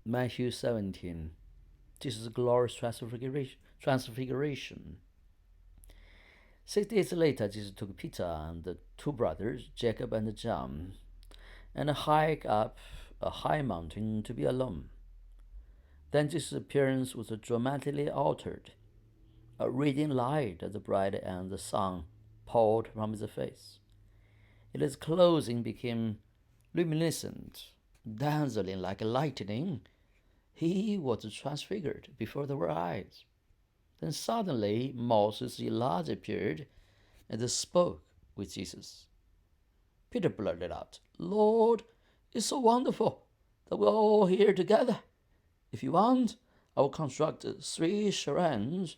Matthew 17. Jesus' glorious transfiguration. 6 days later, Jesus took Peter and the two brothers, Jacob and John, and hiked up a high mountain to be alone. Then Jesus' appearance was dramatically altered. A radiant light as bright as the sun poured from his face. His clothing became luminescent, dazzling like lightning. He was transfigured before their eyes. Then suddenly Moses Elijah appeared and spoke with Jesus. Peter blurted out, "Lord, it's so wonderful that we're all here together. If you want, I will construct three shrines,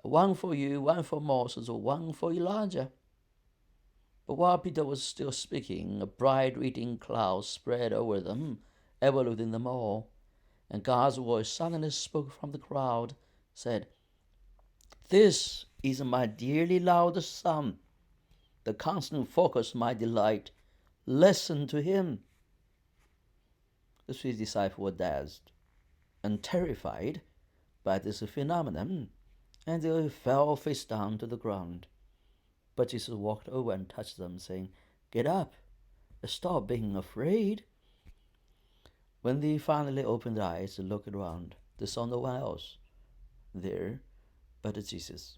one for you, one for Moses, one for Elijah." But while Peter was still speaking, a bright radiant cloud spread over them, enveloping them all. And God's voice suddenly spoke from the crowd, said, "This is my dearly loved Son, the constant focus of my delight. Listen to him." The three disciples were dazzled and terrified by this phenomenon, and they fell face down to the ground. But Jesus walked over and touched them, saying, "Get up, stop being afraid." When they finally opened their eyes and looked around, they saw no one else there but Jesus.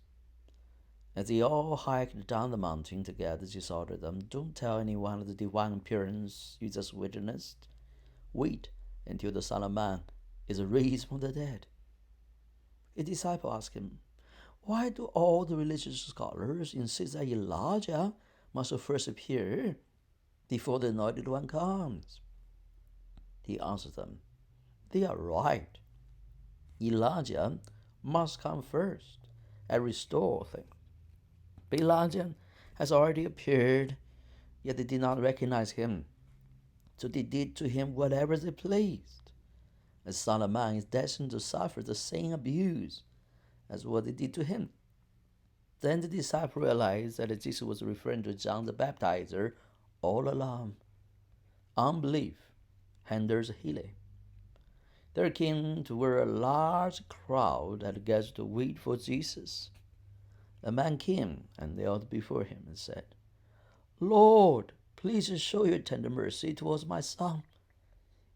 As they all hiked down the mountain together, Jesus ordered them, "Don't tell anyone of the divine appearance you just witnessed. Wait until the Son of Man is raised from the dead." A disciple asked him, "Why do all the religious scholars insist that Elijah must first appear before the Anointed One comes?" He answered them, "They are right. Elijah must come first and restore things. But Elijah has already appeared, yet they did not recognize him. So they did to him whatever they pleased. The Son of Man is destined to suffer the same abuse as what they did to him." Then the disciple realized that Jesus was referring to John the Baptizer all along. Unbelief hinders healing. There came to where a large crowd had gathered to wait for Jesus. A man came and knelt before him and said, "Lord, please show your tender mercy towards my son.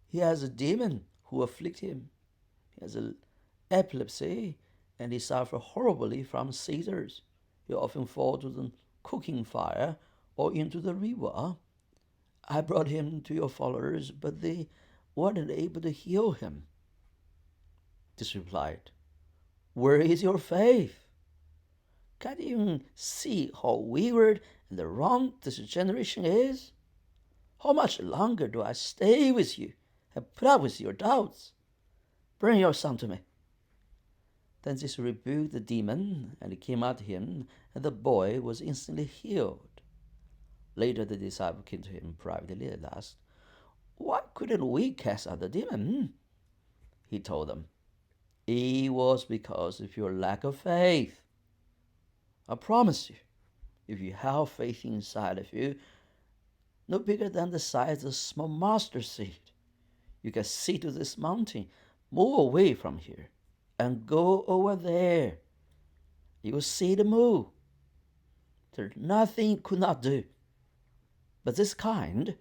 He has a demon who afflicts him. He has epilepsy, and he suffers horribly from seizures. He often falls to the cooking fire or into the river. I brought him to your followers, but they weren't able to heal him." Jesus replied, "Where is your faith? Can't you even see how wayward and wrong this generation is? How much longer do I stay with you and put up with your doubts? Bring your son to me." Then Jesus rebuked the demon, and it came out to him, and the boy was instantly healed. Later the disciple came to him privately and asked, "Why couldn't we cast out the demon?" He told them, "It was because of your lack of faith. I promise you, if you have faith inside of you, no bigger than the size of a small mustard seed, you can say to this mountain, 'Move away from here and go over there.' You will see the move. There's nothing you could not do. But this kind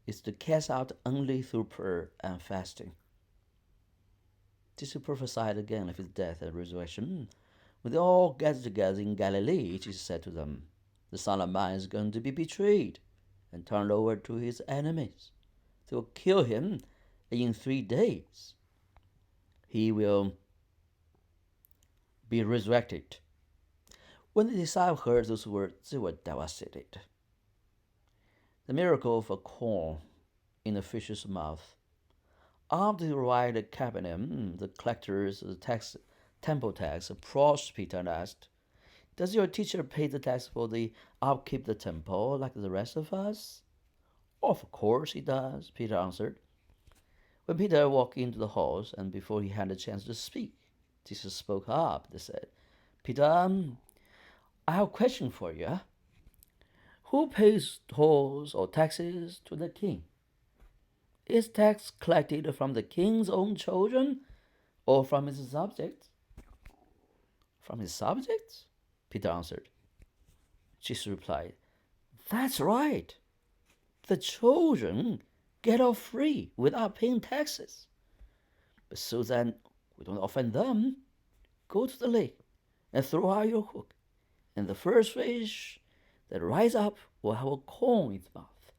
is to cast out only through prayer and fasting." Jesus prophesied again of his death and resurrection. When they all gathered together in Galilee, Jesus said to them, "The Son of Man is going to be betrayed and turned over to his enemies. They will kill him, and in 3 days he will be resurrected." When the disciples heard those words, they were devastated. The miracle of a corn in a fish's mouth. After they arrived at Capernaum, the collectors of the temple tax approached Peter and asked, "Does your teacher pay the tax for the upkeep of the temple like the rest of us?" "Of course he does," Peter answered. When Peter walked into the house, and before he had a chance to speak, Jesus spoke up. They said, "Peter, I have a question for you. Who pays tolls or taxes to the king? Is tax collected from the king's own children or from his subjects? From his subjects, Peter answered. Jesus replied, That's right. The children get off free without paying taxes. But so that we don't offend them, go to the lake and throw out your hook, and the first fish that rise up will have a coin in its mouth.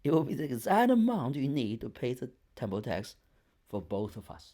It will be the exact amount you need to pay the temple tax for both of us.